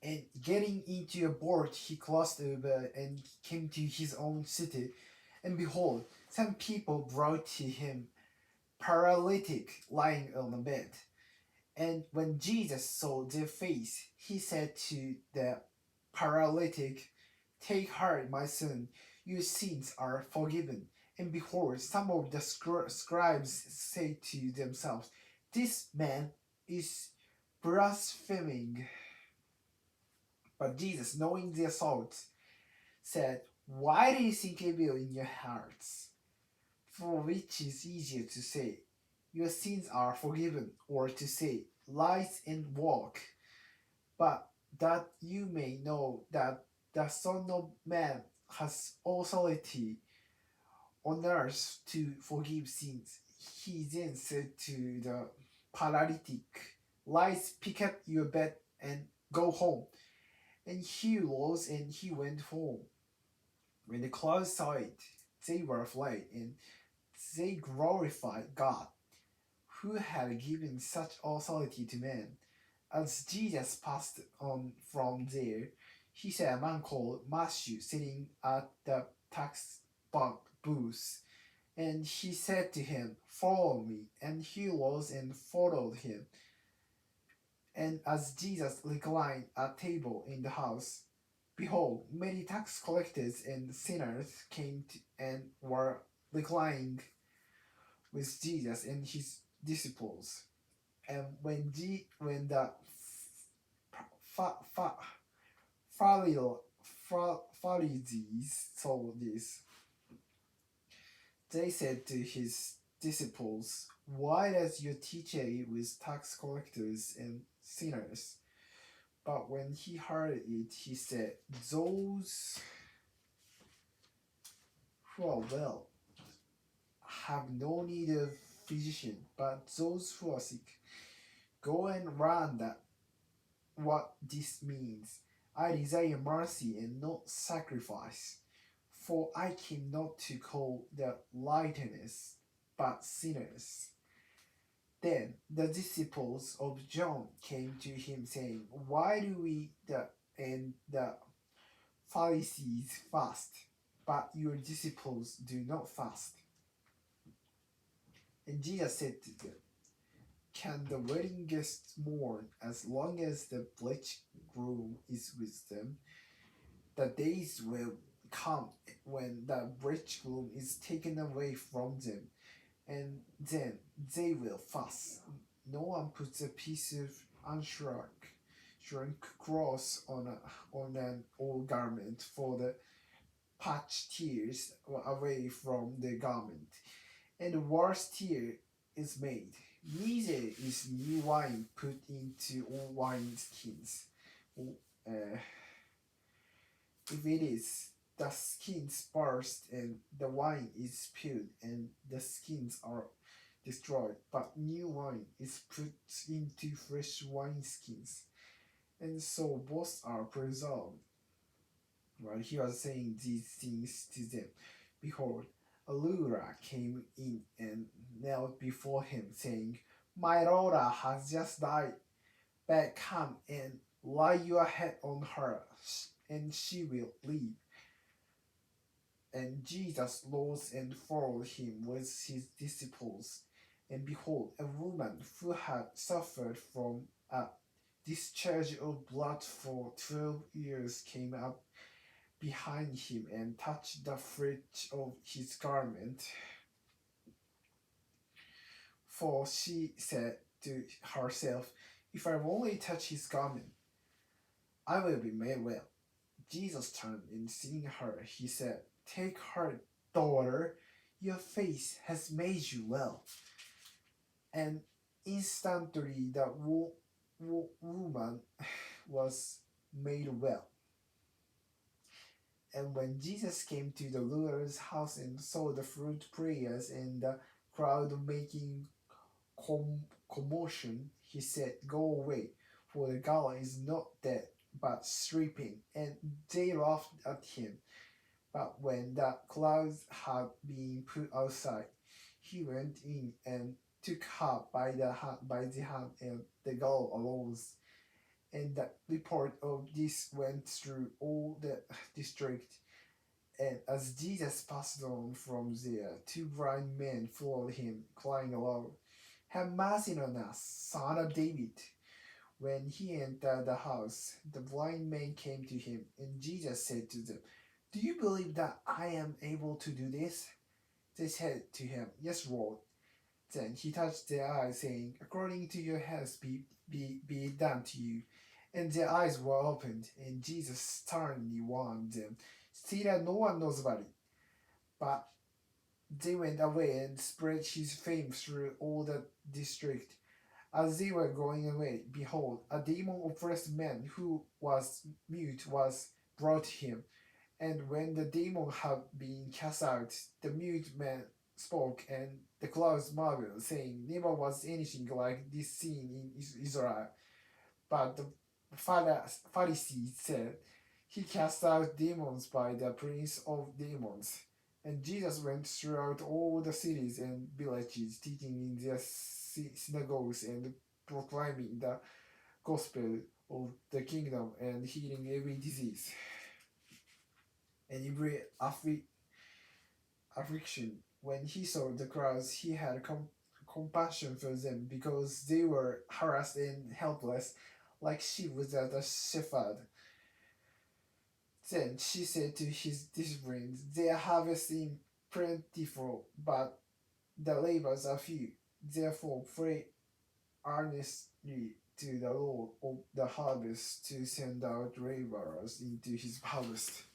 And getting into a boat, he crossed the river and came to his own city. And behold, some people brought to him paralytic lying on a bed. And when Jesus saw their face, he said to the paralytic, "Take heart, my son, your sins are forgiven." And behold, some of the scribes say to themselves, "This man is blaspheming." But Jesus, knowing their thoughts, said, "Why do you think evil in your hearts? For which is easier to say, 'Your sins are forgiven,' or to say, 'Rise and walk'? But that you may know that the Son of Man has authority on earth to forgive sins." He then said to the paralytic, "Rise, pick up your bed, and go home." And he rose and he went home. When the crowd saw it, they were afraid, and they glorified God, who had given such authority to men. As Jesus passed on from there, he saw a man called Matthew sitting at the tax booth, and he said to him, "Follow me." And he rose and followed him. And as Jesus reclined at table in the house, behold, many tax collectors and sinners came and were reclining with Jesus and his disciples. And when the fa- fa- Pharisees saw this, they said to his disciples, "Why does your teacher eat with tax collectors and sinners?" But when he heard it, he said, "Those who are well have no need of physician, but those who are sick. Go and learn that what this means. I desire mercy and not sacrifice, for I came not to call the righteous, but sinners." Then the disciples of John came to him, saying, "Why do we and the Pharisees fast, but your disciples do not fast?" And Jesus said to them, "Can the wedding guests mourn as long as the bridegroom is with them? The days will come when the bridegroom is taken away from them, and then they will fast. No one puts a piece of shrunk cloth on an old garment, for the patch tears away from the garment, and worse tear is made. Neither is new wine put into old wineskins. Uh, if it is, the skins burst, and the wine is spilled, and the skins are destroyed. But new wine is put into fresh wineskins, and so both are preserved." While he was saying these things to them, behold, a ruler came in and knelt before him, saying, "My daughter has just died, but come and lay your head on her, and she will live." And Jesus rose and followed him with his disciples. And behold, a woman who had suffered from a discharge of blood for 12 years came up behind him and touched the fringe of his garment. For she said to herself, "If I only touch his garment, I will be made well." Jesus turned and seeing her, he said, "Take heart, daughter, your faith has made you well." And instantly the woman was made well. And when Jesus came to the ruler's house and saw the fruit prayers and the crowd making commotion, he said, "Go away, for the girl is not dead, but sleeping." And they laughed at him. But when the clouds had been put outside, he went in and took her by the hand, and the girl arose. And the report of this went through all the district. And as Jesus passed on from there, two blind men followed him, crying aloud, "Have mercy on us, son of David." When he entered the house, the blind men came to him, and Jesus said to them, "Do you believe that I am able to do this?" They said to him, "Yes, Lord." Then he touched their eyes, saying, "According to your health be it done to you." And their eyes were opened, and Jesus sternly warned them, "See that no one knows about it." But they went away and spread his fame through all the district. As they were going away, behold, a demon oppressed man who was mute was brought to him. And when the demon had been cast out, the mute man spoke, and the crowds marveled, saying, "Never was anything like this seen in Israel." But the Pharisees said, "He cast out demons by the prince of demons." And Jesus went throughout all the cities and villages, teaching in their synagogues and proclaiming the gospel of the kingdom and healing every disease and every affliction. When he saw the crowds, he had compassion for them because they were harassed and helpless, like sheep without a shepherd. Then she said to his disciples, "Their harvest is plentiful, but the labors are few. Therefore, pray earnestly to the Lord of the harvest to send out laborers into his harvest."